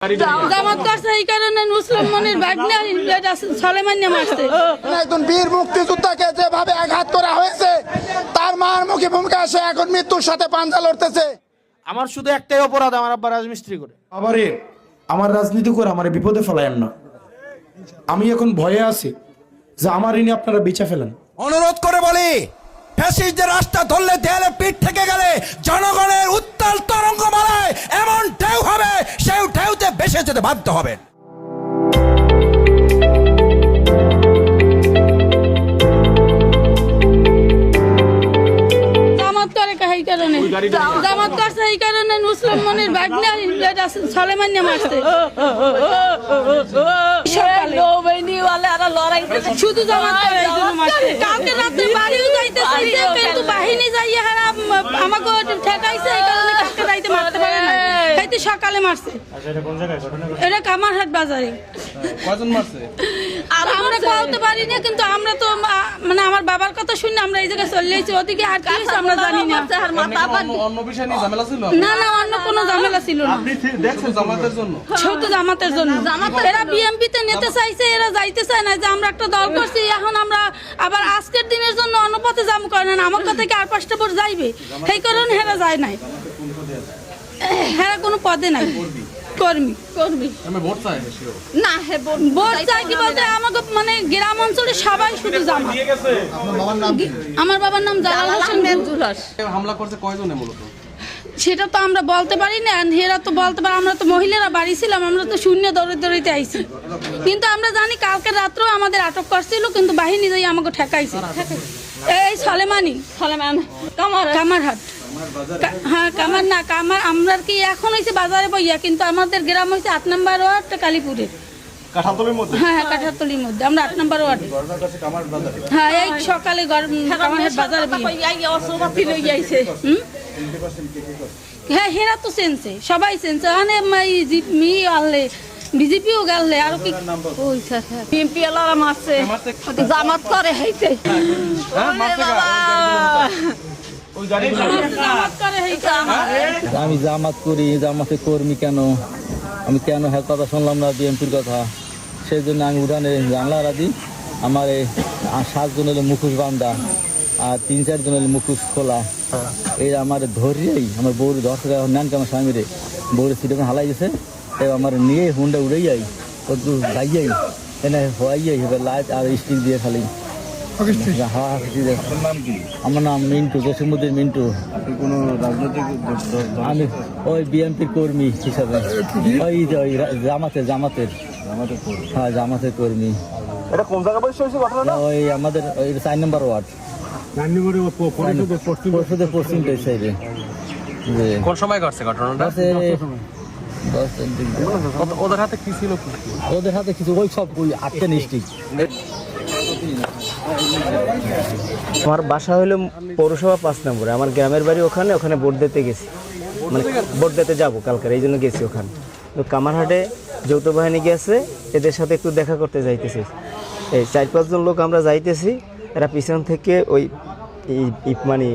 জামাত করছে এই কারণে নুসরাত মনির ভাগ্নে সলেমানিয়া মারছে। একজন বীর মুক্তিযোদ্ধাকে যেভাবে আঘাত করা হয়েছে তার মার মুখে ভূমিকা সে এখন মৃত্যুর সাথে পাঞ্জা লড়তেছে। আমার শুধু একটাই অপরাধ, আমার আব্বা রাজমিস্ত্রি করে। আবারে আমার রাজনীতি করে আমার বিপদে ফেলায়েন না। আমি এখন ভয়ে আছি যে আমার ইনি আপনারা বেঁচে ফেলেন। অনুরোধ করে বলি, ফ্যাসিস্টদের রাস্তা ধরলে দেয়ালে পিঠ থেকে গেলে জনগণের উত্তাল তরঙ্গমালায় এমন ঢেউ হবে, সেই ঢেউতে ভেসে যেতে বাধ্য হবে। জামাত করছে এই কারণে নুসরাত মনির ভাগ্নে সলেমানিয়া মারছে। শুধু জামাত করে এই জন্য মারছে। কালকে রাতে বাড়িও যাইতে চাইছে কিন্তু বাহিনী যাইয়া হারা আমাকে ঠেকাইছে, এই কারণে কালকে রাইতে মারতে পারে না, খাইতে সকালে মারছে। এটা কামারহাট বাজারে। কয়জন মারছে? আমরা বলতে পারি না, কিন্তু আমরা তো মানে আমার বাবার কথা শুনে আমরা এই জায়গায় চলে এসেছি, ওদিকে আর কি হয়েছে আমরা জানি না। অন্য বিষয় নিয়ে ঝামেলা ছিল? না না, অন্য কোনো ঝামেলা ছিল না। আপনি দেখছেন জামাতের জন্য? শুধু জামাতের জন্য। এরা বিএমপিতে নিতে চাইছে, এরা যাইতে চায় না যে আমরা একটা দল করছি, এখন আমরা আবার আজকের দিনের জন্য অনুপথে জাম করে না, আমার কথা থেকে আর 5টা ভোট যাইবে, সেই কারণে হেরা যায় নাই। হেরা কোনো পদে নাই, কর্মী। ভোট চাই না, ভোট চাই কি বলতে আমাকে মানে গ্রাম অঞ্চলে সবাই শুধু জামাত। আমার বাবার নাম জালাল হোসেন। হামলা করছে কয়জনে মূলত? সেটা তো আমরা বলতে পারি না, হেরা তো বলতে পারে। আমরা তো মহিলারা বাড়ি ছিলাম, আমরা তো শূন্য দৌড়াইতে আইছি, কিন্তু আমরা জানি কালকে রাত্রেও আমাদের আটক করছিল, কিন্তু বাহিনী যাই আমাকে ঠেকাইছে। এই কামারহাট। হ্যাঁ কামার না, কামার আমরা কি এখন হয়েছে বাজারে বইয়া, কিন্তু আমাদের গ্রাম হয়েছে 8 নম্বর ওয়ার্ড কালীপুরে। হ্যাঁ কাঠারতলির মধ্যে, আমরা 8 নম্বর ওয়ার্ড। হ্যাঁ এই সকালে কামারহাট বাজারে হ্যাঁ হেরা তো চেনছে, সবাই চেনছে। বিজেপিও গেলে আর কি বিএমপি এলারা মারছে, জামাত করে হইছে। আমি জামাত করি, জামাতের কর্মী কেন, আমি কেন হ্যাঁ কথা শুনলাম না বিএনপির কথা, সেই জন্য আমি উড়ানে জানলা দিই। আমার 7 জন হলো মুখোশ বান্ধা আর 3-4 জন হলো মুখোশ খোলা। এই আমার ধরিয়েই আমার বউর ধরতে নেন আমার স্বামীরে, বউরে সিটে হালাই গেছে, আমার নিয়ে হুন্ডা উড়ে যাই, একটু গাইয়াই এনে হওয়াই লাইট আর স্টিক দিয়ে খালি। আমার নাম মিন্টু, জসিমুদ্দিন মিন্টু। আমি ওই বিএনপির কর্মী হিসাবে, ওই যে ওই জামাতের হ্যাঁ জামাতের কর্মী। ওই আমাদের ওই 4 নম্বর ওয়ার্ড, পশ্চিম সাইডে। কোন সময় ঘটছে ঘটনাটা? ওদের হাতে কি ছিল? ওদের হাতে কিছু ওই সব ওই 8টা ডিস্ট্রিক্ট। আমার বাসা হলো পৌরসভা 5 নম্বরে, আমার গ্রামের বাড়ি ওখানে। ওখানে ভোট দিতে গেছি, মানে ভোট দিতে যাবো কালকের, এই জন্য গেছি ওখানে। তো কামারহাটে যৌথ বাহিনী গেছে, এদের সাথে একটু দেখা করতে যাইতেছি। এই 4-5 জন লোক আমরা যাইতেছি, এরা পিছন থেকে ওই মানে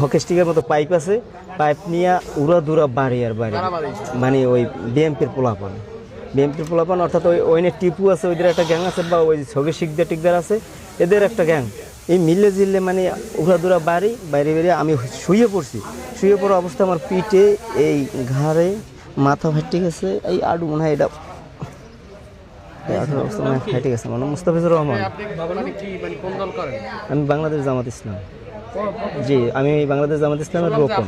হকেস্টিকের মতো পাইপ আছে, পাইপ নিয়ে উড়া দুরা বাড়ি আর বাড়ি, মানে ওই বিএমপির পোলাপান অর্থাৎ ওই ওইনের টিপু আছে, ওইদের একটা গ্যাং আছে, বা ওই ছবি শিকদার টিকদার আছে, এদের একটা গ্যাং। এই মিলে জিললে মানে উড়া দুরা বাড়ি বাইরে বেরিয়ে আমি শুয়ে পড়া অবস্থা, আমার পিঠে এই ঘাড়ে মাথা ফাটে গেছে, এই আডু মনে হয় এটা অবস্থা মানে ফাটে গেছে। মানে মুস্তাফিজুর রহমান। আমি বাংলাদেশ জামাত ইসলাম। জি, আমি বাংলাদেশ জামাত ইসলামের রোকন।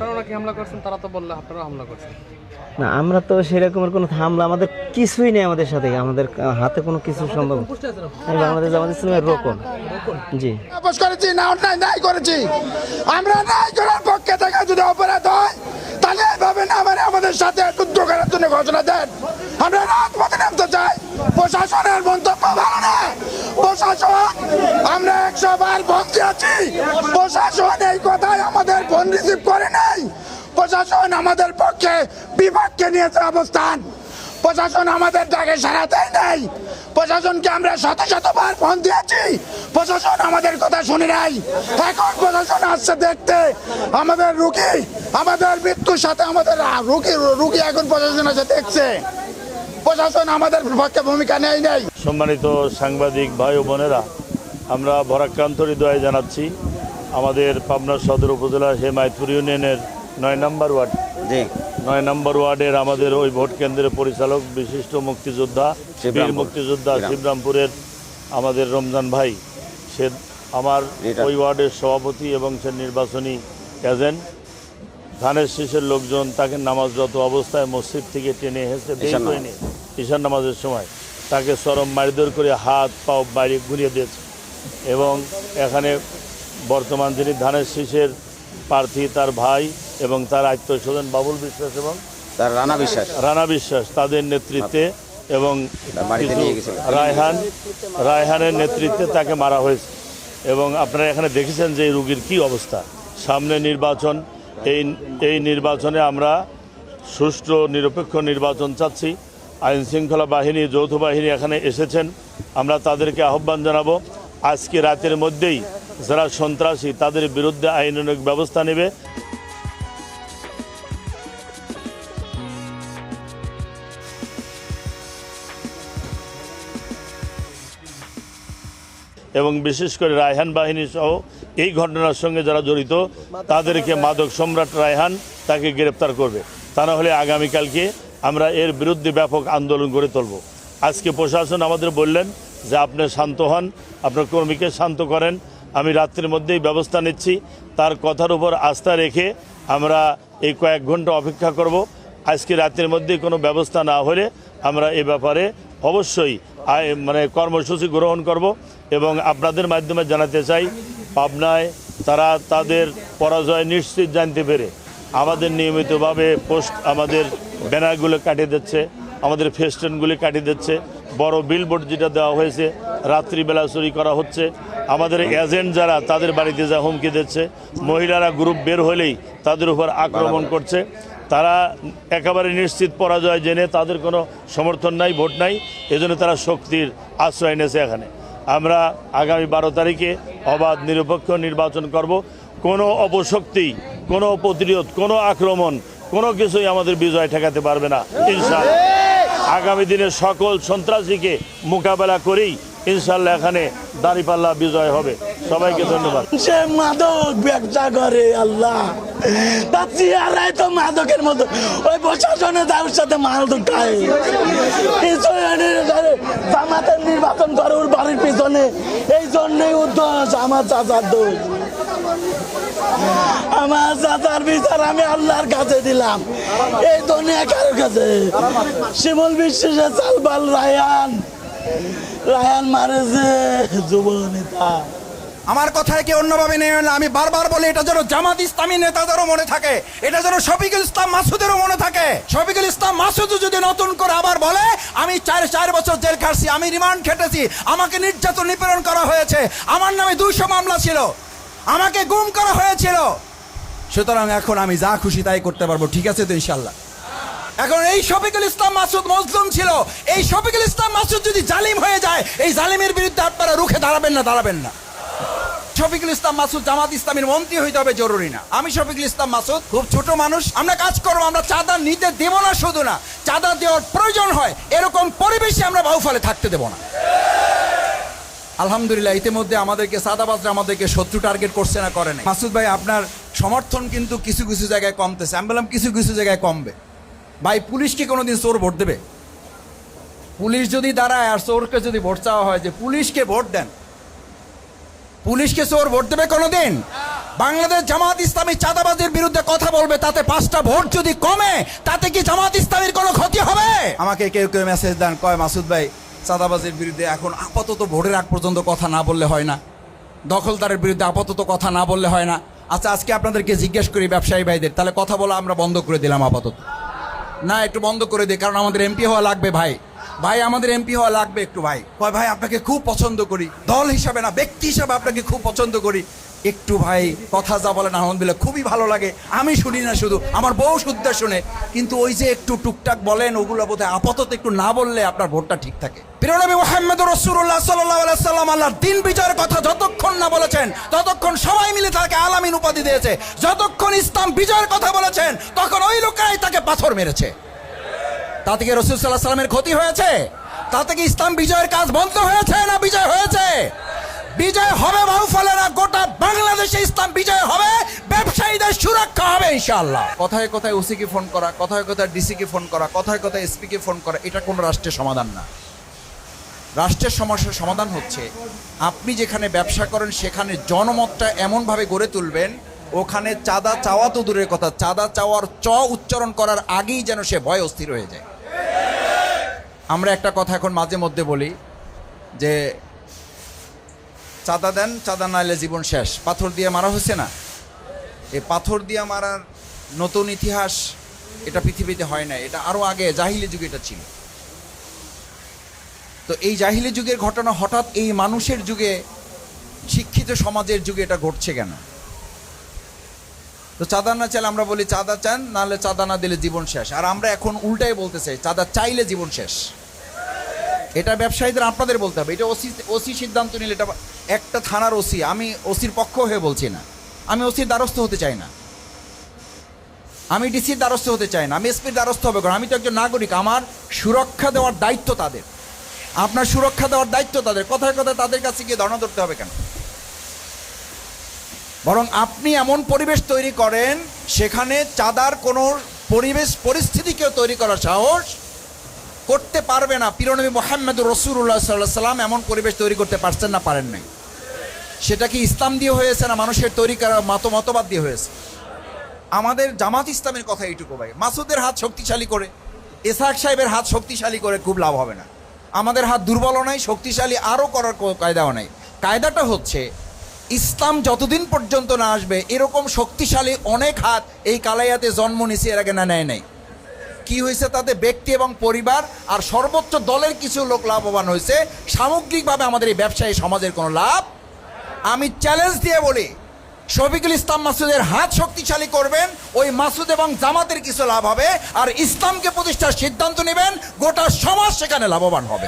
না, আমরা তো সেরকমের কোনো হামলা আমাদের কিছুই নেই, আমাদের সাথে আমাদের হাতে কোনো কিছু সম্ভব। আমি বাংলাদেশ জামাত ইসলামের রোকন। জি করেছি না, অন্যায় নাই করেছি। আমরা নাই করার পক্ষে থেকে যদি অপরাধ হয় তাহলে এইভাবে না মানে আমাদের সাথে যুদ্ধ করার জন্য ঘোষণা দেন। আমরা রাজপথে নামতে চাই। প্রশাসনের মন্তব্য ভালো না। প্রশাসন আমরা 100 বার ফোন দিয়েছি, প্রশাসন এই কথায় আমাদের ফোন রিসিভ করে নাই। প্রশাসন আমাদের পক্ষে বিপক্ষে নিয়েছে অবস্থান। প্রশাসন আমাদের ডাকে সাড়া দেয় নাই। প্রশাসনকে আমরা শতবার ফোন দিয়েছি, প্রশাসন আমাদের কথা শুনে নাই। এখন প্রশাসন আসছে দেখতে আমাদের রুগী, আমাদের মৃত্যুর সাথে আমাদের রুগী এখন প্রশাসন এসে দেখছে। প্রশাসন আমাদের পক্ষে ভূমিকা নেই নেই। সম্মানিত সাংবাদিক ভাই ও বোনেরা, আমরা ভরাক্রান্ত হৃদয়ে জানাচ্ছি আমাদের পাবনা সদর উপজেলার হেমায়তপুর ইউনিয়নের 9 নম্বর ওয়ার্ড 9 নম্বর ওয়ার্ডের আমাদের ওই ভোট কেন্দ্রের পরিচালক বিশিষ্ট মুক্তিযোদ্ধা বীর মুক্তিযোদ্ধা শিবরামপুরের আমাদের রমজান ভাই, সে আমার ওই ওয়ার্ডের সভাপতি এবং সে নির্বাচনী এজেন্ট। ধানের শীষের লোকজন তাকে নামাজরত অবস্থায় মসজিদ থেকে টেনে হেসে বের করে নিয়ে ঈশান নামাজের সময় তাকে চরম মারধর করে হাত পাও বাইরে ঘুরিয়ে দিয়েছে। এবং এখানে বর্তমান যিনি ধানের শীষের প্রার্থী তার ভাই এবং তার আত্মীয়স্বজন বাবুল বিশ্বাস এবং তার রানা বিশ্বাস তাদের নেতৃত্বে এবং রায়হানের নেতৃত্বে তাকে মারা হয়েছে। এবং আপনারা এখানে দেখেছেন যে এই রোগীর কী অবস্থা। সামনে নির্বাচন, এই নির্বাচনে আমরা সুষ্ঠু নিরপেক্ষ নির্বাচন চাচ্ছি। আইন শৃঙ্খলা বাহিনী, যৌথ বাহিনী এখানে এসেছেন, আমরা তাদেরকে আহ্বান জানাবো আজকে রাতের মধ্যেই যারা সন্ত্রাসী তাদের বিরুদ্ধে আইনানুগ ব্যবস্থা নেবে। এবং বিশেষ করে রায়হান বাহিনী সহ এই ঘটনার সঙ্গে যারা জড়িত তাদেরকে মাদক সম্রাট রায়হান তাকে গ্রেপ্তার করবে। তা না হলে আগামীকালকে আমরা এর বিরুদ্ধে ব্যাপক আন্দোলন গড়ে তুলব। আজকে প্রশাসন আমাদের বললেন যে আপনি শান্ত হন, আপনার কর্মীকে শান্ত করেন, আমি রাত্রির মধ্যেই ব্যবস্থা নিচ্ছি। তার কথার উপর আস্থা রেখে আমরা এই কয়েক ঘন্টা অপেক্ষা করব। আজকে রাতের মধ্যে কোনো ব্যবস্থা না হলে আমরা এ ব্যাপারে অবশ্যই কর্মসূচি গ্রহণ করব। এবং আপনাদের মাধ্যমে জানাতে চাই, পাবনায় তারা তাদের পরাজয় নিশ্চিত জানতে পেরে আমাদের নিয়মিতভাবে আমাদের ব্যানারগুলো কাটিয়ে দিচ্ছে, আমাদের ফেস্টুনগুলি কাটিয়ে দিচ্ছে, বড় বিলবোর্ড যেটা দেওয়া হয়েছে রাত্রিবেলা চুরি করা হচ্ছে, আমাদের এজেন্ট যারা তাদের বাড়িতে যা হুমকি দিচ্ছে, মহিলারা গ্রুপ বের হলেই তাদের উপর আক্রমণ করছে। তারা একেবারে নিশ্চিত পরাজয় জেনে তাদের কোনো সমর্থন নাই, ভোট নাই, এজন্য তারা শক্তির আশ্রয় নিয়েছে। এখানে আমরা আগামী 12 তারিখে অবাধ নিরপেক্ষ নির্বাচন করব। কোনো অপশক্তি, কোনো প্রতিরোধ, কোনো আক্রমণ, কোনো কিছুই আমাদের বিজয় ঠেকাতে পারবে না ইনশাআল্লাহ। আগামী দিনে সকল সন্ত্রাসীকে মোকাবেলা করেই ইনশাআল্লাহ এখানে দাঁড়িপাল্লা বিজয় হবে। সবাইকে ধন্যবাদ। সে মাদক ব্যবসা করে, আল্লাহ তার চেহারাই তো মাদকের মতো, ওই প্রশাসনে তার সাথে মাদক খায়। জামাতের নির্বাচন করে ওর বাড়ির পিছনে, এই জন্যই উদ্দোষ আমার চাচার দোষ। আমার চাচার বিচার আমি আল্লাহর কাছে দিলাম, এই দুনিয়া কারোর কাছে। শিমুল বিশ্বাসের চালবাল রায়হান মারেছে যুব নেতা। আমার কথায় কি অন্যভাবে নেই না, আমি বারবার বলি এটা যেন জামাত ইসলামী নেতাদেরও মনে থাকে, এটা যেন শফিকুল ইসলাম মাসুদেরও মনে থাকে। শফিকুল ইসলাম মাসুদ যদি নতুন করে আবার বলে আমি 4 বছর জেল খাটছি, আমি রিমান্ড খেটেছি, আমাকে নির্যাতন নিপীড়ন করা হয়েছে, আমার নামে 200 মামলা ছিল, আমাকে গুম করা হয়েছিল, সুতরাং এখন আমি যা খুশি তাই করতে পারবো, ঠিক আছে তো ইনশাল্লাহ। এখন এই শফিকুল ইসলাম মাসুদ মজলুম ছিল, এই শফিকুল ইসলাম মাসুদ যদি জালিম হয়ে যায়, এই জালিমের বিরুদ্ধে আপনারা রুখে দাঁড়াবেন না। শফিকুল ইসলাম মাসুদ জামাত ইসলামের মন্ত্রী হইতে হবে জরুরি না। আমি শফিকুল ইসলাম মাসুদ খুব ছোট মানুষ, আমরা কাজ করবো, আমরা চাঁদা নিতে দেব না, শুধু না চাঁদা দেওয়ার প্রয়োজন হয় এরকম পরিবেশে আমরা বাহুফলে থাকতে দেব না। আলহামদুলিল্লাহ ইতিমধ্যে আমাদেরকে সাদাবাজরা আমাদেরকে শত্রু টার্গেট করছে না, করে না। মাসুদ ভাই আপনার সমর্থন কিন্তু কিছু কিছু জায়গায় কমতেছে, আমি বললাম কিছু কিছু জায়গায় কমবে। ভাই পুলিশকে কোনোদিন চোর ভোট দেবে? পুলিশ যদি দাঁড়ায় আর চোরকে যদি ভোট চাওয়া হয় যে পুলিশকে ভোট দেন, পুলিশকে চোর ভোট দেবে কোনোদিন? বাংলাদেশ জামাত ইসলামী চাঁদাবাজির বিরুদ্ধে কথা বলবে, তাতে 5টা ভোট যদি কমে তাতে কি জামাত ইসলামীর কোনো ক্ষতি হবে? আমাকে কেউ কেউ মেসেজ দেন, কয় মাসুদ ভাই চাঁদাবাজির বিরুদ্ধে এখন আপাতত ভোটের আগ পর্যন্ত কথা না বললে হয় না, দখলদারের বিরুদ্ধে আপাতত কথা না বললে হয় না। আচ্ছা আজকে আপনাদেরকে জিজ্ঞেস করি ব্যবসায়ী ভাইদের, তাহলে কথা বলা আমরা বন্ধ করে দিলাম আপাতত? না, একটু বন্ধ করে দিই, কারণ আমাদের এমপি হওয়া লাগবে ভাই, আমাদের এমপি হওয়া লাগবে একটু। ভাই আপনাকে খুব পছন্দ করি, দল হিসাবে না ব্যক্তি হিসাবে আপনাকে খুব পছন্দ করি, একটু ভাই কথা যা বলেন আলহামদুলিল্লাহ খুবই ভালো লাগে, আমি শুনি না শুধু, আমার বউ শুদ্ধা শুনে, কিন্তু ওই যে একটু টুকটাক বলেন ওগুলো বোধহয় আপাতত একটু না বললে আপনার ভোটটা ঠিক থাকে। প্রিয় নবী মুহাম্মদুর রাসূলুল্লাহ সাল্লাল্লাহু আলাইহি সাল্লাম আল্লাহর দিন বিজয়ের কথা যতক্ষণ না বলেছেন ততক্ষণ সবাই মিলে তাকে আলামিন উপাধি দিয়েছে, যতক্ষণ ইসলাম বিজয়ের কথা বলেছেন তখন ওই লোকেরাই তাকে পাথর মেরেছে। তাতে কি রাসূল সাল্লাল্লাহু আলাইহি সাল্লামের ক্ষতি হয়েছে? তাতে কি ইসলাম বিজয়ের কাজ বন্ধ হয়েছে না বিজয় হয়েছে? বিজয় হবে বাহুফলেরা, গোটা বাংলাদেশে ইসলাম বিজয় হবে, ব্যবসায়ীদের সুরক্ষা হবে ইনশাআল্লাহ। কথায় কথায় ওসি কে ফোন করা, কথায় কথায় ডিসি কে ফোন করা, কথায় কথায় এসপি কে ফোন করা, এটা কোনো রাষ্ট্রের সমাধান না। রাষ্ট্রের সমস্যার সমাধান হচ্ছে আপনি যেখানে ব্যবসা করেন সেখানে জনমতটা এমনভাবে গড়ে তুলবেন, ওখানে চাঁদা চাওয়া তো দূরের কথা, চাঁদা চাওয়ার উচ্চারণ করার আগেই যেন সে ভয় অস্থির হয়ে যায়। আমরা একটা কথা এখন মাঝে মধ্যে বলি যে চাঁদা দেন, চাঁদা না এলে জীবন শেষ। পাথর দিয়ে মারা হয়েছে না? এই পাথর দিয়ে মারার নতুন ইতিহাস এটা পৃথিবীতে হয় না, এটা আরো আগে জাহিলি যুগে এটা ছিল। তো এই জাহিলি যুগের ঘটনা হঠাৎ এই মানুষের যুগে, শিক্ষিত সমাজের যুগে এটা ঘটছে কেন? তো চাঁদা না চাইলে আমরা বলি চাঁদা চান, নাহলে চাঁদা না দিলে জীবন শেষ। আর আমরা এখন উল্টাই বলতে চাই চাঁদা চাইলে জীবন শেষ। এটা ব্যবসায়ীদের আপনাদের বলতে হবে, এটা ওসি সিদ্ধান্ত নিলে। এটা একটা থানার ওসি, আমি ওসির পক্ষ হয়ে বলছি না, আমি ওসির দ্বারস্থ হতে চাই না, আমি ডিসির দ্বারস্থ হতে চাই না, আমি এসপির দ্বারস্থ হবে, কারণ আমি তো একজন নাগরিক, আমার সুরক্ষা দেওয়ার দায়িত্ব তাদের, আপনার সুরক্ষা দেওয়ার দায়িত্ব তাদের। কথায় কথায় তাদের কাছে গিয়ে ধর্ণা ধরতে হবে কেন? বরং আপনি এমন পরিবেশ তৈরি করেন সেখানে চাঁদার কোনো পরিস্থিতি কেউ তৈরি করার সাহস করতে পারবে না। প্রিয়নবী মুহাম্মদুর রাসূলুল্লাহ সাল্লাল্লাহু আলাইহি ওয়াসাল্লাম এমন পরিবেশ তৈরি করতে পারছেন না, পারেন নাই। সেটা কি ইসলাম দিয়ে হয়েছে না মানুষের তৈরি করা মতবাদ দিয়ে হয়েছে? আমাদের জামাত ইসলামের কথা এইটুকু ভাই, মাসুদের হাত শক্তিশালী করে, ইসহাক সাহেবের হাত শক্তিশালী করে খুব লাভ হবে না। আমাদের হাত দুর্বলও নাই, শক্তিশালী আরও করার কায়দাও নাই। কায়দাটা হচ্ছে ইসলাম যতদিন পর্যন্ত না আসবে এরকম শক্তিশালী অনেক হাত এই কালাইয়াতে জন্ম নিছে, এর আগে না নেয় নাই। কি হয়েছে তাতে? ব্যক্তি এবং পরিবার আর সর্বোচ্চ দলের কিছু লোক লাভবান হয়েছে, সামগ্রিকভাবে আমাদের এই ব্যবসায়ী সমাজের কোনো লাভ। আমি চ্যালেঞ্জ দিয়ে বলি, শফিকুল ইসলাম মাসুদের হাত শক্তিশালী করবেন, ওই মাসুদ এবং জামাতের কিছু লাভ হবে, আর ইসলামকে প্রতিষ্ঠার সিদ্ধান্ত নেবেন, গোটা সমাজ সেখানে লাভবান হবে।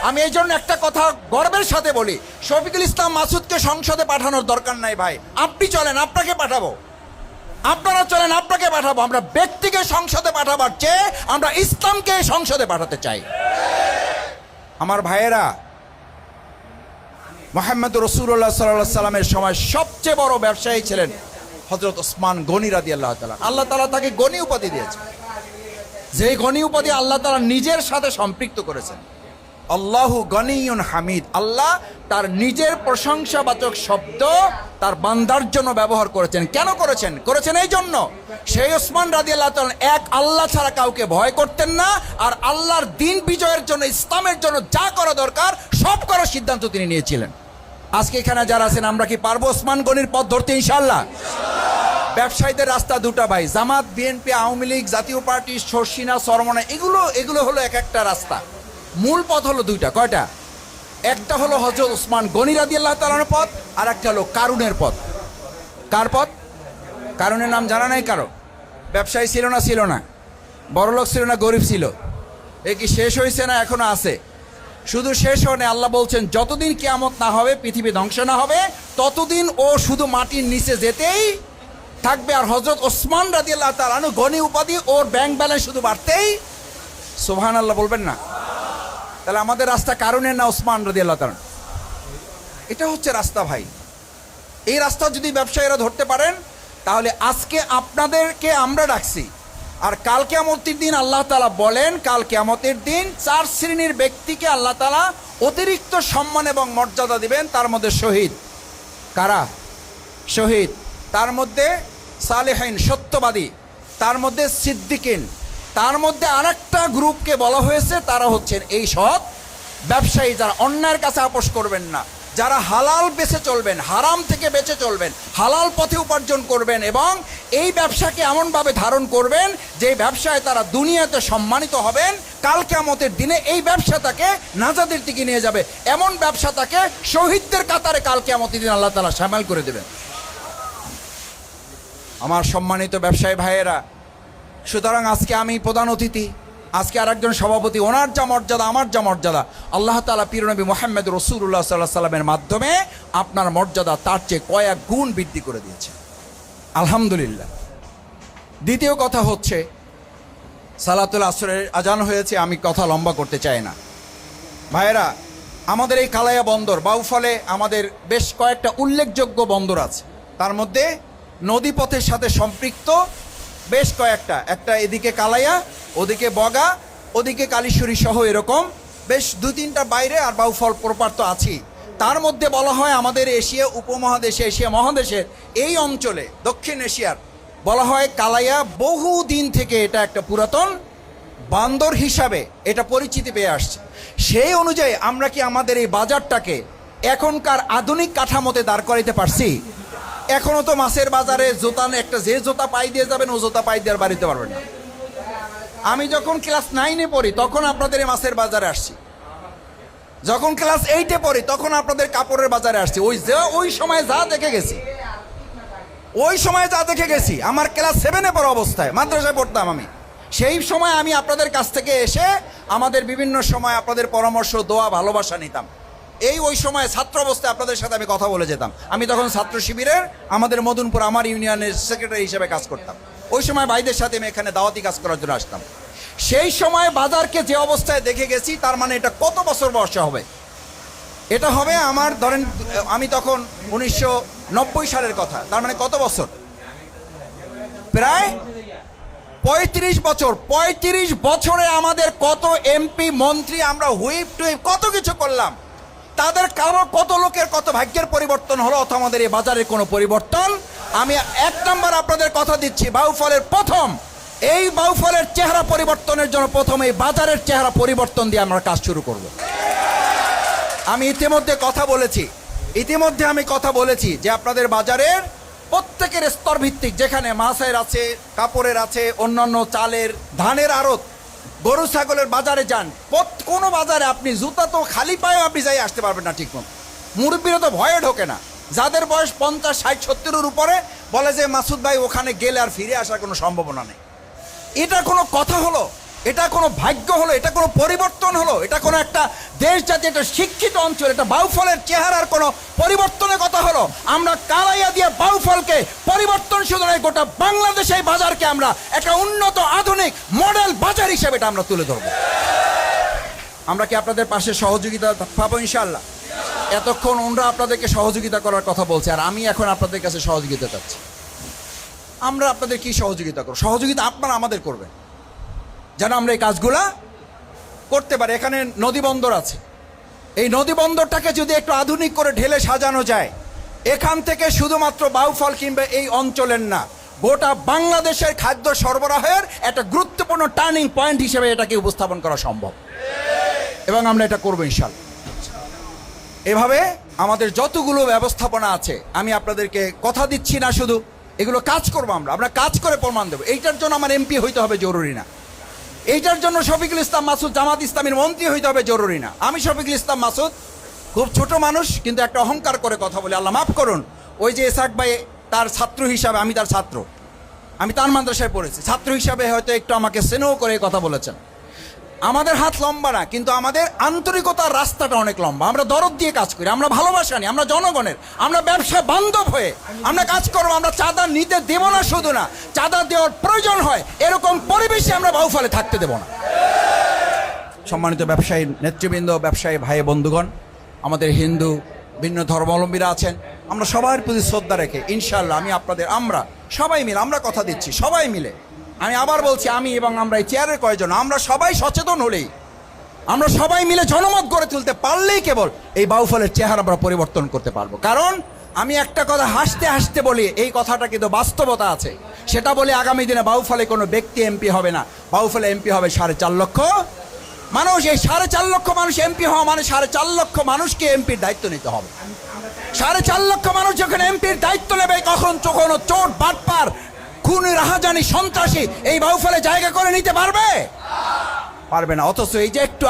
আমি এই জন্য একটা কথা গর্বের সাথে বলি, শফিকুল ইসলাম মাসুদকে সংসদে পাঠানোর দরকার নাই ভাই, আপনি চলেন আপনাকে পাঠাবো, আপনারা চলেন আপনাকে পাঠাবো। আমরা ব্যক্তিকে সংসদে পাঠাবার চেয়ে আমরা ইসলামকে সংসদে পাঠাতে চাই। আমার ভাইয়েরা, মুহাম্মদ রাসূলুল্লাহ সাল্লাল্লাহু আলাইহি সাল্লামের সময় সবচেয়ে বড় ব্যবসায়ী ছিলেন হযরত ওসমান গনি রাদিয়াল্লাহু তাআলা। আল্লাহ তাআলা তাকে গনি উপাধি দিয়েছেন, যেই গনি উপাধি আল্লাহ তাআলা নিজের সাথে সম্পৃক্ত করেছেন। আল্লাহু গনিয়ুন হামিদ, আল্লাহ তার নিজের প্রশংসাবাচক শব্দ তার বান্দার জন্য ব্যবহার করেছেন। কেন করেছেন? করেছেন এই জন্য, সেই ওসমান রাদিয়াল্লাহু তাআলা এক আল্লাহ ছাড়া কাউকে ভয় করতেন না, আর আল্লাহর দ্বীন বিজয়ের জন্য, ইসলামের জন্য যা করা দরকার সব করার সিদ্ধান্ত তিনি নিয়েছিলেন। আজকে এখানে যারা আছেন আমরা কি পারবো ওসমান গনির পথ ধরতে ইনশাআল্লাহ? ব্যবসায়ীদের রাস্তা দুটা ভাই, জামাত, বিএনপি, আওয়ামী লীগ, জাতীয় পার্টি, শর্ষিনা, চরমনা, এগুলো হলো এক একটা রাস্তা। মূল পথ হলো দুইটা। কয়টা? একটা হলো হযরত ওসমান গনি রাদিয়াল্লাহু তাআলার পথ, আর একটা হলো কারুনের পথ। কার পথ? কারুনের নাম জানা নাই কারো? ব্যবসায়ী ছিল না? ছিল না? বড়লোক ছিল না গরিব ছিল? এ কি শেষ হয়েছে না এখনো আছে? শুধু শেষ হয় না, আল্লাহ বলছেন যতদিন কিয়ামত না হবে, পৃথিবী ধ্বংস না হবে, ততদিন ও শুধু মাটির নিচে যেতেই থাকবে। আর হযরত ওসমান রাদিয়াল্লাহু তাআলা গনি উপাধি, ওর ব্যাংক ব্যালেন্স শুধু বাড়তেই। সুবহানাল্লাহ বলবেন না? তাহলে আমাদের রাস্তা কারুনের না ওসমান রাদিয়াল্লাহু তাআলা? এটা হচ্ছে রাস্তা ভাই। এই রাস্তা যদি ব্যবসায়ীরা ধরতে পারেন তাহলে আজকে আপনাদেরকে আমরা ডাকছি, আর কাল কিয়ামতের দিন আল্লাহ তাআলা বলেন, কাল কিয়ামতের দিন 4 শ্রেণীর ব্যক্তিকে আল্লাহ তাআলা অতিরিক্ত সম্মান এবং মর্যাদা দিবেন। তার মধ্যে শহীদ। কারা? শহীদ। তার মধ্যে সালেহিন, সত্যবাদী। তার মধ্যে সিদ্দিকিন। তার মধ্যে আরেকটা গ্রুপকে বলা হয়েছে, তারা হচ্ছেন এই সৎ ব্যবসায়ী, যারা অন্যায়ের কাছে আপোষ করবেন না, যারা হালাল বেঁচে চলবেন, হারাম থেকে বেঁচে চলবেন, হালাল পথে উপার্জন করবেন, এবং এই ব্যবসাকে এমনভাবে ধারণ করবেন যে ব্যবসায় তারা দুনিয়াতে সম্মানিত হবেন, কাল কিয়ামতের দিনে এই ব্যবসা তাকে নাজাতের দিকে নিয়ে যাবে। এমন ব্যবসা তাকে শহীদদের কাতারে কাল কিয়ামতের দিন আল্লাহ তাআলা শামিল করে দেবেন। আমার সম্মানিত ব্যবসায়ী ভাইয়েরা, সুতরাং আজকে আমি প্রধান অতিথি, আজকে আরেকজন সভাপতি, ওনার যা মর্যাদা আমার যা মর্যাদা, আল্লাহ তাআলা প্রিয়নবী মুহাম্মদ রাসূলুল্লাহ সাল্লাল্লাহু আলাইহি সাল্লামের মাধ্যমে আপনার মর্যাদা তার চেয়ে কয়েক গুণ বৃদ্ধি করে দিয়েছে, আলহামদুলিল্লাহ। দ্বিতীয় কথা হচ্ছে, সালাতুল আসরের আজান হয়েছে, আমি কথা লম্বা করতে চাই না। ভাইয়েরা, আমাদের এই কালাইয়া বন্দর বাউফলে আমাদের বেশ কয়েকটা উল্লেখযোগ্য বন্দর আছে, তার মধ্যে নদীপথের সাথে সম্পৃক্ত বেশ কয়েকটা, একটা এদিকে কালাইয়া, ওদিকে বগা, ওদিকে কালীশ্বরী সহ এরকম বেশ 2-3টা বাইরে, আর বাউফল প্রপার তো আছেই। তার মধ্যে বলা হয় আমাদের এশিয়া উপমহাদেশে, এশিয়া মহাদেশের এই অঞ্চলে, দক্ষিণ এশিয়ার বলা হয় কালাইয়া বহু দিন থেকে এটা একটা পুরাতন বন্দর হিসাবে এটা পরিচিতি পেয়ে আসছে। সেই অনুযায়ী আমরা কি আমাদের এই বাজারটাকে এখনকার আধুনিক কাঠামোতে দাঁড় করাইতে পারছি? এখনো তো মাছের বাজারে জুতা, একটা যে জুতা পাই দিয়ে যাবেন ও জুতা পাই দিয়ে আর বাড়িতে পারবেন না। আমি যখন ক্লাস 9-এ পড়ি তখন আপনাদের এই মাছের বাজারে আসছি, যখন ক্লাস 8-এ পড়ি তখন আপনাদের কাপড়ের বাজারে আসছি। ওই সময় যা দেখে গেছি, আমার ক্লাস 7-এ পড়া অবস্থায় মাদ্রাসায় পড়তাম আমি, সেই সময় আমি আপনাদের কাছ থেকে এসে আমাদের বিভিন্ন সময় আপনাদের পরামর্শ, দোয়া, ভালোবাসা নিতাম। ওই সময় ছাত্র অবস্থায় আপনাদের সাথে আমি কথা বলে যেতাম। আমি তখন ছাত্র শিবিরের আমাদের মদনপুর আমার ইউনিয়নের সেক্রেটারি হিসেবে কাজ করতাম। ওই সময় ভাইদের সাথে আমি এখানে দাওয়াতি কাজ করার জন্য আসতাম। সেই সময় বাজারকে যে অবস্থায় দেখে গেছি, তার মানে এটা কত বছর বয়স হবে? এটা হবে আমার, ধরেন আমি তখন 1990 সালের কথা, তার মানে কত বছর? প্রায় 35 বছর। 35 বছরে আমাদের কত এমপি, মন্ত্রী, আমরা হুইপ টুইপ কত কিছু করলাম, তাদের কারো কত লোকের কত ভাগ্যের পরিবর্তন হলো, অথবা আমাদের এই বাজারের কোনো পরিবর্তন। আমি 1 নম্বর আপনাদের কথা দিচ্ছি, বাউফলের প্রথম এই বাউফলের চেহারা পরিবর্তনের জন্য প্রথম এই বাজারের চেহারা পরিবর্তন দিয়ে আমরা কাজ শুরু করব। আমি ইতিমধ্যে কথা বলেছি যে আপনাদের বাজারের প্রত্যেকের স্তর ভিত্তিক, যেখানে মাছের আছে, কাপড়ের আছে, অন্যান্য চালের, ধানের আড়ত, গরু ছাগলের বাজারে যান, কোনো বাজারে আপনি জুতা তো খালি পায়ে আপনি যাই আসতে পারবেন না ঠিক মতো। মুরব্বীরা তো ভয়ে ঢোকে না, যাদের বয়স 50, 60, 70-এর উপরে বলে যে মাসুদ ভাই ওখানে গেলে আর ফিরে আসার কোনো সম্ভাবনা নেই। এটা কোনো কথা হলো? এটা কোনো ভাগ্য হলো? এটা কোনো পরিবর্তন হলো? এটা কোনো একটা দেশ জাতি, একটা শিক্ষিত অঞ্চল, এটা বাউফলের চেহারার কোনো পরিবর্তনের কথা হলো? আমরা কালাইয়া দিয়ে বাউফলকে পরিবর্তন শুধু নয়, গোটা বাংলাদেশ এই বাজারকে আমরা একটা উন্নত আধুনিক মডেল বাজার হিসেবে এটা আমরা তুলে ধরবো। আমরা কি আপনাদের পাশে সহযোগিতা পাবো ইনশাআল্লাহ? এতক্ষণ ওনরা আপনাদেরকে সহযোগিতা করার কথা বলছে, আর আমি এখন আপনাদের কাছে সহযোগিতা চাচ্ছি। আমরা আপনাদের কি সহযোগিতা করব? সহযোগিতা আপনারা আমাদের করবেন, যেন আমরা এই কাজগুলা করতে পারি। এখানে নদী বন্দর আছে, এই নদী বন্দরটাকে যদি একটু আধুনিক করে ঢেলে সাজানো যায়, এখান থেকে শুধুমাত্র বাউফল কিংবা এই অঞ্চলের না, গোটা বাংলাদেশের খাদ্য সরবরাহের একটা গুরুত্বপূর্ণ টার্নিং পয়েন্ট হিসেবে এটাকে উপস্থাপন করা সম্ভব, এবং আমরা এটা করবো ইনশাআল্লাহ। এভাবে আমাদের যতগুলো ব্যবস্থাপনা আছে, আমি আপনাদেরকে কথা দিচ্ছি না, শুধু এগুলো কাজ করবো আমরা কাজ করে প্রমাণ দেবো। এইটার জন্য আমার এমপি হইতে হবে জরুরি না, এইটার জন্য শফিকুল ইসলাম মাসুদ জামাত ইসলামীর মন্ত্রী হইতে হবে জরুরি না। আমি শফিকুল ইসলাম মাসুদ খুব ছোট মানুষ, কিন্তু একটা অহংকার করে কথা বলি, আল্লাহ মাফ করুন। ওই যে এসাক ভাই, তার ছাত্র হিসাবে আমি তার ছাত্র, আমি তার মাদ্রাসায় পড়েছি, ছাত্র হিসাবে হয়তো একটু আমাকে স্নেহ করে কথা বলেছেন। আমাদের হাত লম্বা না, কিন্তু আমাদের আন্তরিকতার রাস্তাটা অনেক লম্বা। আমরা দরদ দিয়ে কাজ করি, আমরা ভালোবাসা নিই, আমরা জনগণের, আমরা ব্যবসা বান্ধব হয়ে আমরা কাজ করবো। আমরা চাঁদা নিতে দেব না, শুধু না, চাঁদা দেওয়ার প্রয়োজন হয় এরকম পরিবেশে আমরা বাউফলে থাকতে দেব না। সম্মানিত ব্যবসায়ী নেতৃবৃন্দ, ব্যবসায়ী ভাই বন্ধুগণ, আমাদের হিন্দু ভিন্ন ধর্মাবলম্বীরা আছেন, আমরা সবার প্রতি শ্রদ্ধা রেখে ইনশাআল্লাহ আমরা সবাই মিলে, আমরা কথা দিচ্ছি সবাই মিলে, আমি আবার বলছি, আমি এবং আমরা এই চেয়ারের কয়েকজন, আমরা সবাই সচেতন হলেই, আমরা সবাই মিলে জনমত গড়ে তুলতে পারলেই কেবল এই বাউফলের চেহারা আমরা পরিবর্তন করতে পারবো। কারণ আমি একটা কথা হাসতে হাসতে বলি, এই কথাটা কিন্তু বাস্তবতা আছে, সেটা বলে আগামী দিনে বাউফলে কোনো ব্যক্তি এমপি হবে না, বাউফলে এমপি হবে 4.5 লক্ষ মানুষ। এই 4.5 লক্ষ মানুষ এমপি হওয়া মানে 4.5 লক্ষ মানুষকে এমপির দায়িত্ব নিতে হবে। 4.5 লক্ষ মানুষ যখন এমপির দায়িত্ব নেবে, কখন কোনো চোট, বাটপার, খুনি, রাহাজানি, সন্ত্রাসী এই বাউফলে জায়গা করে নিতে পারবে না। অথচ এই যে একটু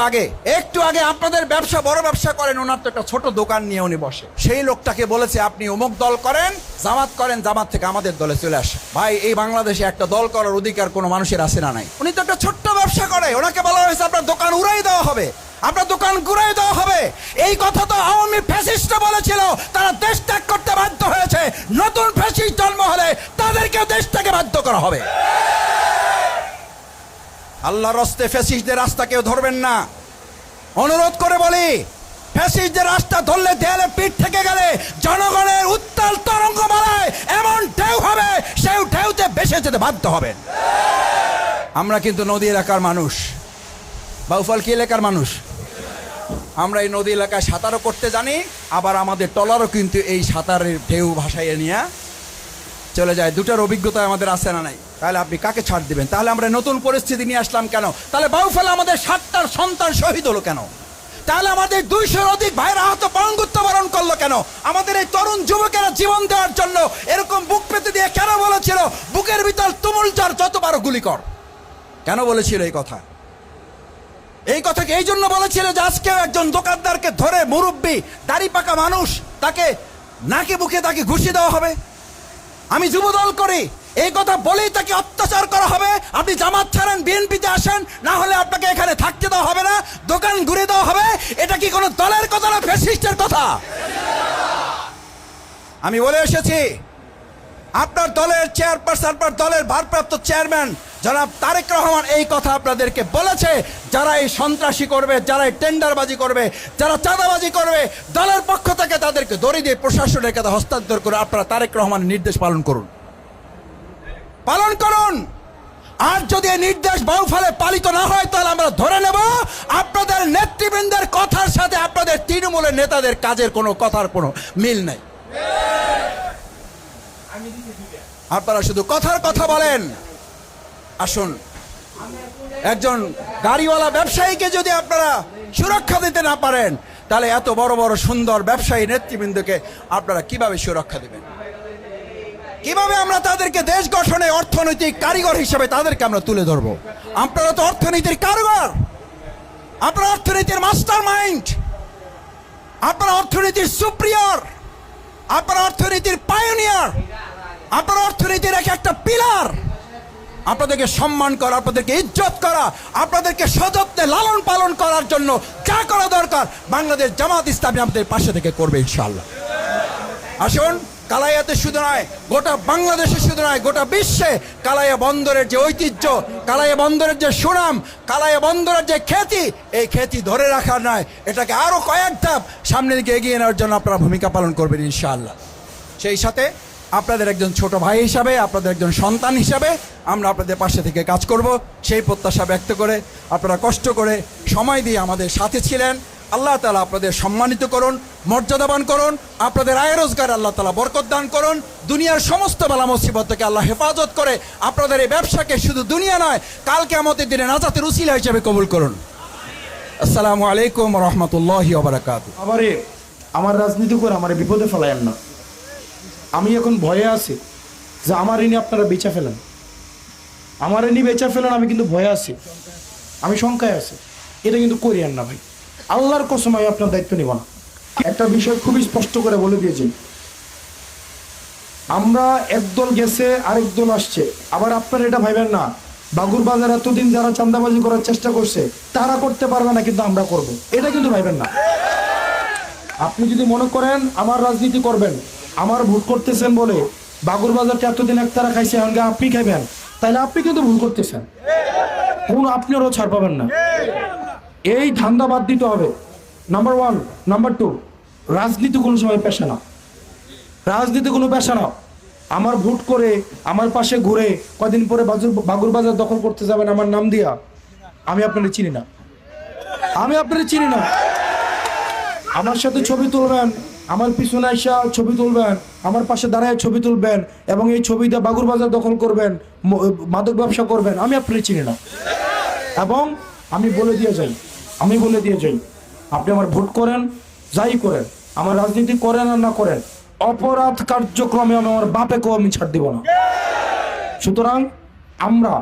আগে আপনাদের ব্যবসা, বড় ব্যবসা করেন, ওনার তো একটা ছোট দোকান নিয়ে উনি বসে, সেই লোকটাকে বলেছে আপনি অমুক দল করেন, জামাত করেন, জামাত থেকে আমাদের দলে চলে আসে। ভাই, এই বাংলাদেশে একটা দল করার অধিকার কোনো মানুষের আছে না নাই? উনি তো একটা ছোট্ট ব্যবসা করে, ওনাকে বলা হয়েছে আপনার দোকান উড়াই দেওয়া হবে, আপনার দোকান ঘুরাই দেওয়া হবে। এই কথা তো আওয়ামী ফ্যাসিস্টরা বলেছিল, তারা দেশ ত্যাগ করতে বাধ্য হয়েছে। নতুন ফ্যাসিস্ট জন্ম হলে তাদেরকেও দেশ থেকে বাধ্য করা হবে। আল্লাহর রাস্তে ফ্যাসিস্টদের রাস্তা কেউ ধরবেন না। অনুরোধ করে বলি, ফ্যাসিস্টদের রাস্তা ধরলে দেয়ালে পিঠ থেকে গেলে জনগণের উত্তাল তরঙ্গ মালায় এমন ঢেউ হবে, সেই ঢেউতে ভেসে যেতে বাধ্য হবেন। আমরা কিন্তু নদী এলাকার মানুষ, বাউফল কি এলাকার মানুষ? আমরা এই নদী এলাকায় সাঁতারও করতে জানি, আবার আমাদের ট্রলারও কিন্তু এই সাঁতারের ঢেউ ভাসাইয়ে নিয়ে চলে যায়। দুটার অভিজ্ঞতা আমাদের আছে না নাই? তাহলে আপনি কাকে ছাড় দিবেন? তাহলে আমরা নতুন পরিস্থিতি নিয়ে আসলাম কেন? তাহলে বাউফলে আমাদের 7টার সন্তান শহীদ হলো কেন? তাহলে আমাদের 200-র অধিক ভাইরা আহত পঙ্গুত্ব বরণ করলো কেন? আমাদের এই তরুণ যুবকেরা জীবন দেওয়ার জন্য এরকম বুক পেতে দিয়ে কেন বলেছিল বুকের ভিতর তুমুল জ্বর, যতবারও গুলি কর? কেন বলেছিল এই কথা? এই কথাকে এই জন্য বলেছিল যে আজকে একজন দোকানদারকে ধরে, মুরব্বী দাড়ি পাকা মানুষ, তাকে নাকে বুকে তাকে ঘুষি দেওয়া হবে। আমি যুবদল করি, এই কথা বলেই তাকে অত্যাচার করা হবে। আপনি জামাত ছাড়েন, বিএনপিতে আসেন, না হলে আপনাকে এখানে থাকতে দেওয়া হবে না, দোকান ঘুরে দেওয়া হবে। এটা কি কোনো দলের কথা না ফ্যাসিস্টের কথা? আমি বলে এসেছি, আপনার দলের চেয়ারপারসন, আপনার দলের ভারপ্রাপ্ত চেয়ারম্যান জনাব তারেক রহমান এই কথা আপনাদেরকে বলেছে। যারা এই সন্ত্রাসী করবে, যারা এই টেন্ডারবাজি করবে, যারা চাঁদাবাজি করবে, দলের পক্ষ থেকে তাদেরকে দড়ি দিয়ে প্রশাসনের কাছে হস্তান্তর করে আপনারা তারেক রহমানের নির্দেশ পালন করুন, পালন করুন। আর যদি এই নির্দেশ বাউফলে পালিত না হয়, তাহলে আমরা ধরে নেব আপনাদের নেতৃবৃন্দের কথার সাথে আপনাদের তৃণমূলের নেতাদের কাজের কোনো কথার কোনো মিল নাই। আপনারা শুধু কথার কথা বলেন। আসুন, একজন গাড়িওয়ালা ব্যবসায়ীকে যদি আপনারা সুরক্ষা দিতে না পারেন, তাহলে এত বড় বড় সুন্দর ব্যবসায়ী নেতৃবৃন্দকে আপনারা কিভাবে সুরক্ষা দিবেন? কিভাবে আমরা তাদেরকে দেশ গঠনে অর্থনৈতিক কারিগর হিসেবে তাদেরকে আমরা তুলে ধরবো? আপনারা তো অর্থনীতির কারিগর, আপনারা অর্থনীতির মাস্টার মাইন্ড, আপনারা অর্থনীতির সুপ্রিয়র, আপনারা অর্থনীতির পায়োনিয়ার, আপনারা অর্থনীতির একটা পিলার। আপনাদেরকে সম্মান করা, আপনাদেরকে ইজ্জত করা, আপনাদেরকে সযত্নে লালন পালন করার জন্য যা করা দরকার বাংলাদেশ জামাত ইসলামী আমাদের পাশে থেকে করবে ইনশাআল্লাহ। আসুন, কালাইয়াতে শুধু নয়, গোটা বাংলাদেশে শুধু নয়, গোটা বিশ্বে কালাইয়া বন্দরের যে ঐতিহ্য, কালাইয়া বন্দরের যে সুনাম, কালাইয়া বন্দরের যে খ্যাতি, এই খ্যাতি ধরে রাখার নয়, এটাকে আরো কয়েক ধাপ সামনের দিকে এগিয়ে নেওয়ার জন্য আপনারা ভূমিকা পালন করবেন ইনশাআল্লাহ। সেই সাথে আপনাদের একজন ছোট ভাই হিসাবে, আপনাদের একজন সন্তান হিসাবে আমরা আপনাদের পাশে থেকে কাজ করব, সেই প্রত্যাশা ব্যক্ত করে আপনারা কষ্ট করে সময় দিয়ে আমাদের সাথে ছিলেন। আল্লাহ তাআলা আপনাদের সম্মানিত করুন, মর্যাদাবান করুন, আপনাদের আয় রোজগার আল্লাহ তাআলা বরকত দান করুন, দুনিয়ার সমস্ত বালা মুসিবত থেকে আল্লাহ হেফাজত করে আপনাদের এই ব্যবসাকে শুধু দুনিয়া নয়, কাল কিয়ামতের দিনে নাজাতের উসিলা হিসেবে কবুল করুন। আসসালামু আলাইকুম ওয়া রাহমাতুল্লাহি ওয়া বারাকাতুহু। আবারে আমার রাজনীতি করে আমার বিপদে ফেলায়েন না। আমি এখন ভয়ে আছি যে আমার ঋণী আপনারা বেচা ফেলেন, আমার ঋণী বেচা ফেলেন, আমি কিন্তু ভয়ে আছি, আমি শঙ্কায় আছি। এটা কিন্তু করিয়েন না ভাই, আল্লাহর কসম আমি আপনার দায়িত্ব নিব না। একটা বিষয় খুবই স্পষ্ট করে বলে দিয়েছি, আমরা একদল গেছে আরেক দল আসছে। আবার আপনারা এটা ভাইবেন না বাগুর বাজার এতদিন যারা চাঁদাবাজি করার চেষ্টা করছে তারা করতে পারবে না, কিন্তু আমরা করব, এটা কিন্তু ভাইবেন না। আপনি যদি মনে করেন আমার রাজনীতি করবেন, আমার ভোট করতেছেন বলে বাগুর বাজারটা এতদিন একতারা খাইছে, এখন আপনি খাইবেন, তাহলে আপনি কিন্তু ভুল করতেছেন, কোন আপনারও ছাড় পাবেন না। এই ধান্দা বাদ দিতে হবে, নাম্বার 1। নাম্বার 2, রাজনীতি কোনো সময় পেশা না, রাজনীতি কোনো পেশা না। আমার ভোট করে আমার পাশে ঘুরে কদিন পরে বাগুর বাজার দখল করতে যাবেন আমার নাম দিয়া, আমি আপনাদের চিনি না, আমি আপনাদের চিনি না। আমার সাথে ছবি তুলবেন, আমার পিছনে এসে ছবি তুলবেন, আমার পাশে দাঁড়ায় ছবি তুলবেন, এবং এই ছবিতে বাগুর বাজার দখল করবেন, মাদক ব্যবসা করবেন, আমি আপনাদের চিনি না। এবং আমি বলে দিয়ে যাই, আপনি আমার ভোট করেন, যাই করেন, আমার রাজনীতি করেন আর না করেন, অপরাধ কার্যক্রমে আমি আমার বাপেকেও আমি ছাড় দিব না। সুতরাং আমরা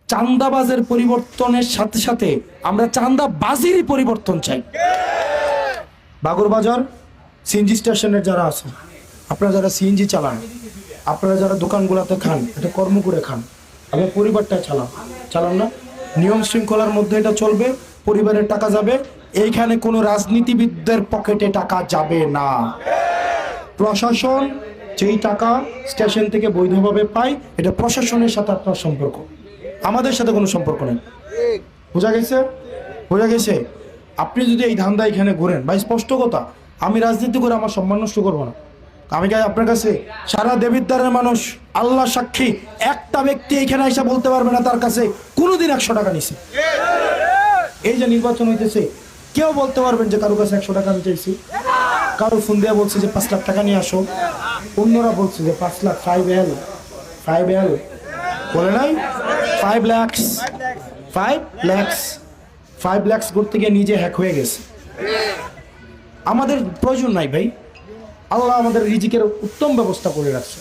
চাঁদাবাজের পরিবর্তনের সাথে সাথে আমরা চাঁদাবাজিরই পরিবর্তন চাই। বাগুরবাজার সিএনজি স্টেশনের যারা আছে, আপনারা যারা সিএনজি চালান, আপনারা যারা দোকানগুলোতে খান, এটা কর্ম করে খান, আপনার পরিবারটা চালান না, নিয়ম শৃঙ্খলার মধ্যে এটা চলবে, পরিবারের টাকা যাবে, এইখানে কোনো রাজনীতিবিদদের পকেটে টাকা যাবে না। প্রশাসন যেই টাকা স্টেশন থেকে বৈধভাবে পায়, এটা প্রশাসনের সাথে আপনার সম্পর্ক, আমাদের সাথে কোনো সম্পর্ক নেই। বোঝা গেছে? বোঝা গেছে? আপনি যদি এই ধান্দা এখানে ঘুরেন, ভাই স্পষ্ট কথা, আমি রাজনীতি করে আমার সম্মান নষ্ট করবো না। আমি আপনার কাছে সারা দেবিদ্বারের মানুষ আল্লাহ সাক্ষী, একটা ব্যক্তি এখানে এসে বলতে পারবে না তার কাছে কোনোদিন 100 টাকা নিছে। এই যে নির্বাচন হইতেছে, কেউ বলতে পারবেন যে কারো কাছে 100 টাকা আমি চাইছি? কারো ফোন দিয়ে বলছে যে 5 লাখ টাকা নিয়ে আসো, অন্যরা বলছে যে 5 লাখ 5L বলে নাই, 5 লাখ করতে গিয়ে নিজে হ্যাক হয়ে গেছে। আমাদের প্রয়োজন নাই ভাই, আল্লাহ আমাদের রিজিকের উত্তম ব্যবস্থা করে রাখছে,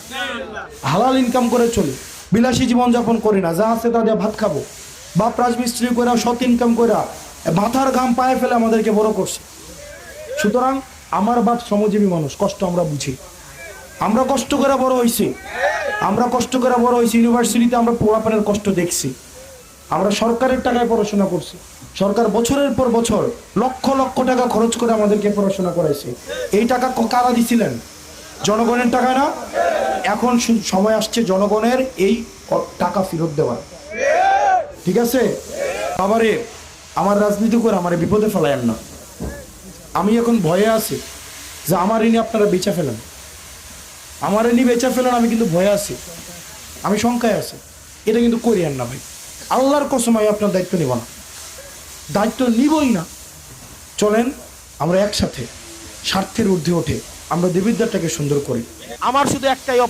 হালাল ইনকাম করে চলি, বিলাসী জীবনযাপন করি না, যা আছে তা দিয়ে ভাত খাবো। বাপ রাজমিস্ত্রি করে সৎ ইনকাম করে মাথার ঘাম পায়ে ফেলে আমাদেরকে বড় করছে। সুতরাং আমার বাপ শ্রমজীবী মানুষ, কষ্ট আমরা বুঝি, আমরা কষ্ট করে বড় হয়েছি, ইউনিভার্সিটিতে আমরা পড়াশোনার কষ্ট দেখছি, আমরা সরকারের টাকায় পড়াশোনা করছি, সরকার বছরের পর বছর লক্ষ লক্ষ টাকা খরচ করে আমাদেরকে পড়াশোনা করাইছে। এই টাকা কারা দিছিলেন? জনগণের টাকা না? এখন সময় আসছে জনগণের এই টাকা ফেরত দেওয়ার। ঠিক আছে বাবারে, আমার রাজনীতি করে আমার বিপদে ফেলায়েন না। আমি এখন ভয়ে আছি যে আমার ঋণে আপনারা বেচা ফেলেন, আমি কিন্তু ভয়ে আছি, আমি শঙ্কায় আছি। এটা কিন্তু করিয়েন না ভাই, আল্লাহর কসম আমি আপনার দায়িত্ব নিব না, দায়িত্ব নিবই না। চলেন আমরা একসাথে স্বার্থের ঊর্ধ্বে ওঠে আমরা দেবিদ্বারটাকে সুন্দর করি। আমার শুধু একটাই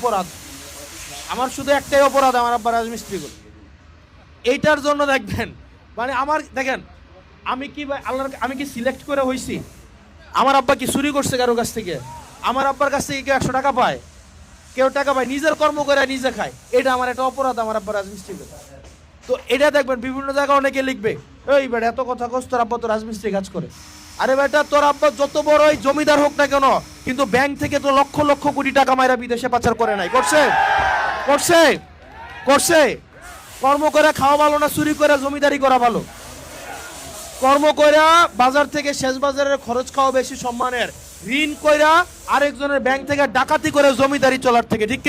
অপরাধ, আমার আব্বা রাজমিস্ত্রি করে। এইটার জন্য দেখবেন মানে আমার দেখেন আমি কি আল্লাহর, আমি কি সিলেক্ট করে হইছি? আমার আব্বা কি চুরি করছে কারো কাছ থেকে? আমার আব্বার কাছ থেকে কেউ 100 টাকা পায়? কেউ টাকা পায়? নিজের কর্ম করে নিজে খায়। এটা আমার একটা অপরাধ, আমার আব্বা রাজমিস্ত্রি করে। তো এটা দেখবেন বিভিন্ন জায়গায় অনেকে লিখবে, এই বেটা এত কথা কস, তোর আব্বা তো রাজমিস্ত্রি কাজ করে। আরে বেটা, তোর আব্বা যত বড় জমিদার হোক না কেন, কিন্তু ব্যাংক থেকে তো লক্ষ লক্ষ কোটি টাকা মাইরা বিদেশে পাচার করে নাই? করছে? কর্ম করে খাওয়া ভালো না চুরি করে জমিদারি করা ভালো? কর্ম কইরা বাজার থেকে শেষ বাজারের খরচ খাওয়া বেশি সম্মানের, ঋণ কইরা আরেকজনের ব্যাংক থেকে ডাকাতি করে জমিদারি চলার থেকে। ঠিক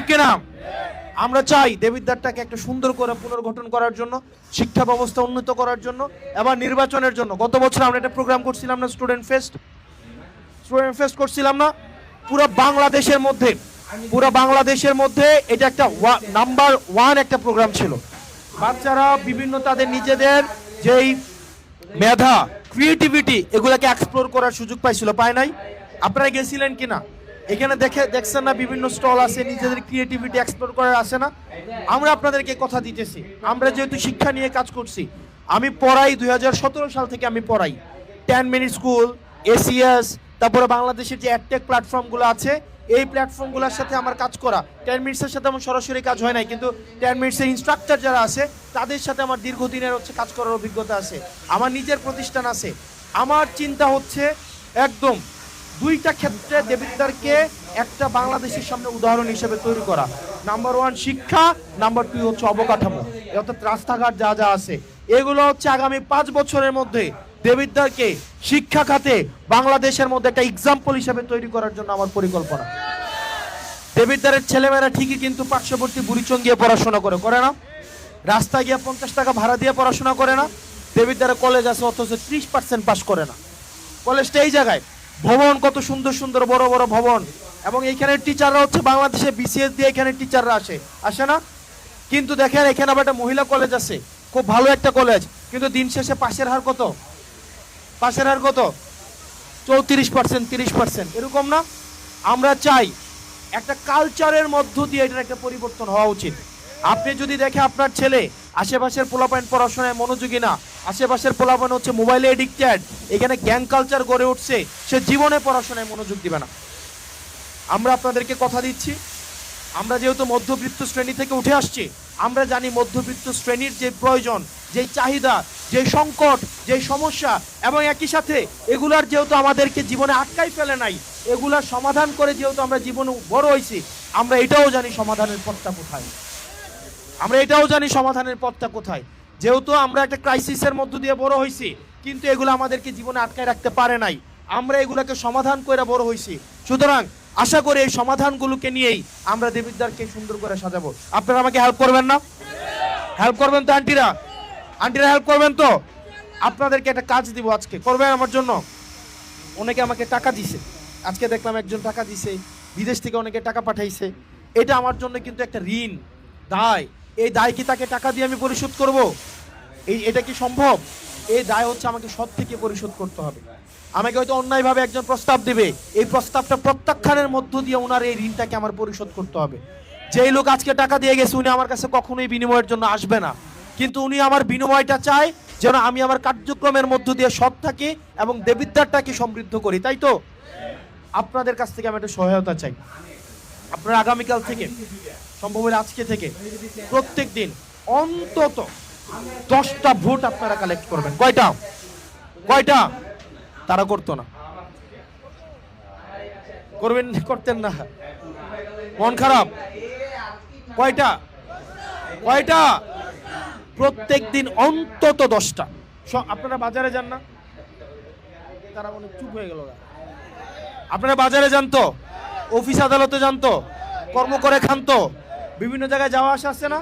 কিনা? আমরা চাই দেবিদ্বারটাকে একটা সুন্দর করে পুনর্গঠন করার জন্য, শিক্ষা ব্যবস্থা উন্নত করার জন্য, এবার নির্বাচনের জন্য। গত বছর আমরা একটা প্রোগ্রাম করছিলাম না, স্টুডেন্ট ফেস্ট করছিলাম না? পুরো বাংলাদেশের মধ্যে এটা একটা নাম্বার 1 একটা প্রোগ্রাম ছিল। বাচ্চারা বিভিন্ন তাদের নিজেদের যেই মেধা, ক্রিয়েটিভিটি, এগুলাকে এক্সপ্লোর করার সুযোগ পায় নাই? আপনারা গেছিলেন কিনা? এখানে দেখছেন না বিভিন্ন স্টল আছে, নিজেদের ক্রিয়েটিভিটি এক্সপ্লোর করার আছে না? আমরা আপনাদেরকে কথা দিতেছি, আমরা যেহেতু শিক্ষা নিয়ে কাজ করছি, আমি পড়াই 2017 সাল থেকে আমি পড়াই 10 মিনিট স্কুল, ACS, তারপরে বাংলাদেশের যে অ্যাডটেক প্ল্যাটফর্মগুলো আছে, এই প্ল্যাটফর্মগুলোর সাথে আমার কাজ করা। 10 মিনিটসের সাথে আমার সরাসরি কাজ হয় নাই, কিন্তু 10 মিনিটসের ইনস্ট্রাক্টর যারা আছে তাদের সাথে আমার দীর্ঘদিনের কাজ করার অভিজ্ঞতা আছে, আমার নিজের প্রতিষ্ঠান আছে। আমার চিন্তা হচ্ছে একদম 2টা ক্ষেত্রে দেবিদ্বারকে একটা বাংলাদেশের সামনে উদাহরণ হিসেবে তৈরি করা। নাম্বার 1 শিক্ষা, নাম্বার 2 হচ্ছে অবকাঠামো, অর্থাৎ রাস্তাঘাট যা আছে, এগুলো হচ্ছে আগামী 5 বছরের মধ্যে দেবিদ্বারকে শিক্ষা খাতে বাংলাদেশের মধ্যে একটা এক্সাম্পল হিসেবে তৈরি করার জন্য আমার পরিকল্পনা। দেবিদ্বারের ছেলেমেয়েরা ঠিকই কিন্তু পার্শ্ববর্তী বুড়িচং গিয়ে পড়াশোনা করে না? রাস্তায় গিয়ে 50 টাকা ভাড়া দিয়ে পড়াশোনা করে না? দেবিদ্বারের কলেজ আছে অথচ 30% পাস করে না। কলেজটা এই জায়গায়, ভবন কত সুন্দর সুন্দর বড় বড় ভবন, এবং এখানে টিচাররা হচ্ছে বাংলাদেশে BCS দিয়ে এখানে টিচাররা আসে না? কিন্তু দেখেন এখানে আবার একটা মহিলা কলেজ আছে, খুব ভালো একটা কলেজ, কিন্তু দিন শেষে পাশের হার কত? 34%, 30%, এরকম না? আমরা চাই একটা কালচারের মধ্য দিয়ে এটার একটা পরিবর্তন হওয়া উচিত। আপনি যদি দেখে আপনার ছেলে আশেপাশের পোলাপাইন পড়াশোনায় মনোযোগী না, আশেপাশের পোলাপাইন হচ্ছে মোবাইলে এডিক্টেড, এখানে গ্যাং কালচার গড়ে উঠছে, সে জীবনে পড়াশোনায় মনোযোগ দিবে না। আমরা আপনাদেরকে কথা দিচ্ছি, আমরা যেহেতু মধ্যবিত্ত শ্রেণী থেকে উঠে আসছি, আমরা জানি মধ্যবিত্ত শ্রেণীর যে প্রয়োজন, যে চাহিদা, যে সংকট, যে সমস্যা, এবং একই সাথে এগুলার যেহেতু আমাদেরকে জীবনে আটকাই ফেলে নাই, এগুলার সমাধান করে যেহেতু আমরা জীবনে বড় হয়েছি, আমরা এটাও জানি সমাধানের পথটা কোথায়। যেহেতু আমরা একটা ক্রাইসিসের মধ্য দিয়ে বড় হয়েছি, কিন্তু এগুলো আমাদেরকে জীবনে আটকায় রাখতে পারে নাই, আমরা এগুলাকে সমাধান করে বড় হয়েছি। সুতরাং আশা করি এই সমাধানগুলোকে নিয়েই আমরা দেবিদ্বারকে সুন্দর করে সাজাবো। আপনারা আমাকে হেল্প করবেন না? হেল্প করবেন তো আন্টিরা? আন্টিরা হেল্প করবেন তো? আপনাদেরকে একটা কাজ দিব আজকে, করবেন আমার জন্য? অনেকে আমাকে টাকা দিছে, আজকে দেখলাম একজন টাকা দিছে, বিদেশ থেকে অনেকে টাকা পাঠাইছে। এটা আমার জন্য কিন্তু একটা ঋণ, দায়। এই দায় কি তাকে টাকা দিয়ে আমি পরিশোধ করব? এটা কি সম্ভব? এই দায় হচ্ছে আমাকে সৎ থেকে পরিশোধ করতে হবে। আমাকে হয়তো অন্যায়ভাবে একজন প্রস্তাব দেবে, এই প্রস্তাবটা প্রত্যাখ্যানের মধ্য দিয়ে ওনার এই ঋণটাকে আমার পরিশোধ করতে হবে। যেই লোক আজকে টাকা দিয়ে গেছে উনি আমার কাছে কখনোই বিনিময়ের জন্য আসবে না, কিন্তু উনি আমার বিনিময়টা চায় যেন আমি আমার কার্যক্রমের মধ্য দিয়ে সৎ থাকি এবং দেবিদ্যারটাকে সমৃদ্ধ করি। তাই তো আপনাদের কাছ থেকে আমি একটা সহায়তা চাই। আপনারা আগামীকাল থেকে, সম্ভব হলে আজকে থেকে, প্রত্যেক দিন অন্তত 10টা ভোট আপনারা কালেক্ট করবেন। কয়টা? কয়টা? তারা করতো না, করবেন, করতেন না, মন খারাপ। কয়টা? কয়টা? প্রত্যেক দিন অন্তত 10টা। আপনারা বাজারে যান না? তারা অনেক চুপ হয়ে গেল। আপনারা বাজারে যান তো, অফিস আদালতে যান তো, কর্ম করে খান তো, বিভিন্ন জায়গায় যাওয়া আসা আছে না,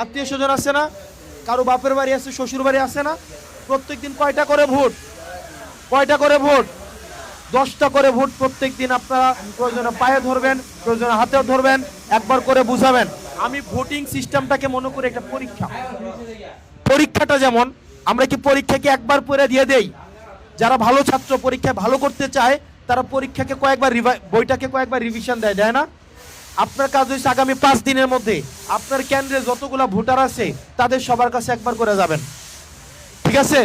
আত্মীয় স্বজন আছে না, কারো বাপের বাড়ি আছে, শ্বশুর বাড়ি আছে না? প্রত্যেক দিন কয়টা করে ভোট? কয়টা করে ভোট? 10টা করে ভোট প্রত্যেক দিন আপনারা প্রয়োজনে পায়ে ধরবেন, প্রয়োজনে হাতেও ধরবেন, একবার করে বুঝাবেন। আমি ভোটিং সিস্টেমটাকে মনে করি একটা পরীক্ষা। পরীক্ষাটা যেমন আমরা কি পরীক্ষাকে একবার পড়ে দিয়ে দেই? যারা ভালো ছাত্র, পরীক্ষায় ভালো করতে চায়, তারা পরীক্ষাকে কয়েকবার বইটাকে কয়েকবার রিভিশন দেয়, দেয় না? আপনার কাজ হচ্ছে আগামী 5 দিনের মধ্যে আপনার কেন্দ্রে যতগুলা ভোটার আছে তাদের সবার কাছে একবার করে যাবেন, ঠিক আছে?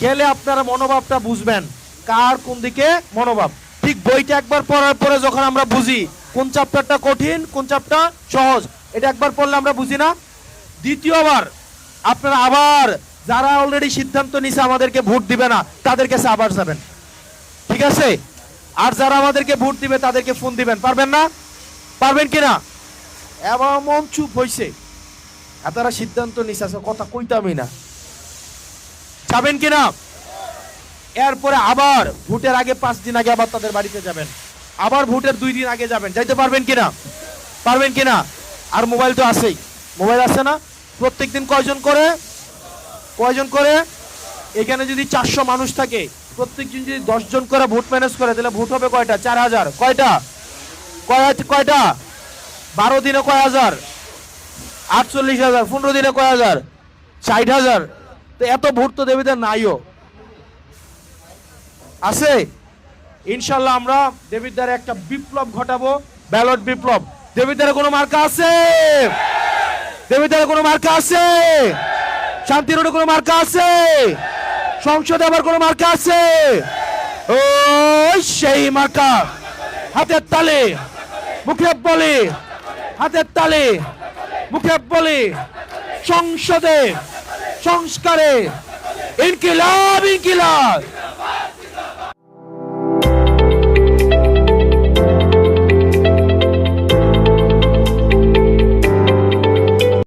গেলে আপনারা মনোভাবটা বুঝবেন, কার কোন দিকে মনোভাব। ঠিক বইটা একবার পড়ার পরে যখন আমরা বুঝি কোন চ্যাপ্টারটা কঠিন, কোন চ্যাপ্টার সহজ, এটা একবার পড়লে আমরা বুঝি না? দ্বিতীয়বার আপনারা আবার, যারা অলরেডি সিদ্ধান্ত নিছে আমাদেরকে ভোট দিবে না, তাদের কাছে আবার যাবেন, ঠিক আছে? আর যারা আমাদেরকে ভোট দিবে তাদেরকে ফোন দিবেন। পারবেন না? পারবেন কিনা? এবার মন চুপ হয়েছে, তারা সিদ্ধান্ত নিছে, কথা কইতামই না, যাবেন কিনা? এরপরে আবার ভোটের আগে 5 দিন আগে আবার তাদের বাড়িতে যাবেন, আবার ভোটের 2 দিন আগে যাবেন। যাইতে পারবেন কিনা? পারবেন কিনা? আর মোবাইল তো আছেই, মোবাইল আছে না? প্রত্যেকদিন কয়জন করে? কয়জন করে? এখানে যদি 400 মানুষ থাকে, প্রত্যেকদিন যদি 10 জন করে ভোট ম্যানেজ করে, তাহলে ভোট হবে কয়টা? 4000। কয়টা? কয়টা? 12 দিনে কয় হাজার? 48,000। 15 দিনে কয় হাজার? 60,000। তো এত ভোট তো দেবীদের নাইও, আছে। ইনশাল্লাহ আমরা দেবীদ্বারে একটা বিপ্লব ঘটাবো, ব্যালট বিপ্লব। দেবীদ্বারে কোনো মার্কা আছে? দেবীদ্বারে কোনো মার্কা আছে? শান্তি রোডে কোনো মার্কা আছে? সংসদে আবার কোনো মার্কা আছে? ওই সেই মার্কা, হাতের তালে মুখে বলে, হাতের তালে মুখে বলে, সংসদে সংস্কারে ইনকিলাব, ইনকিলাব।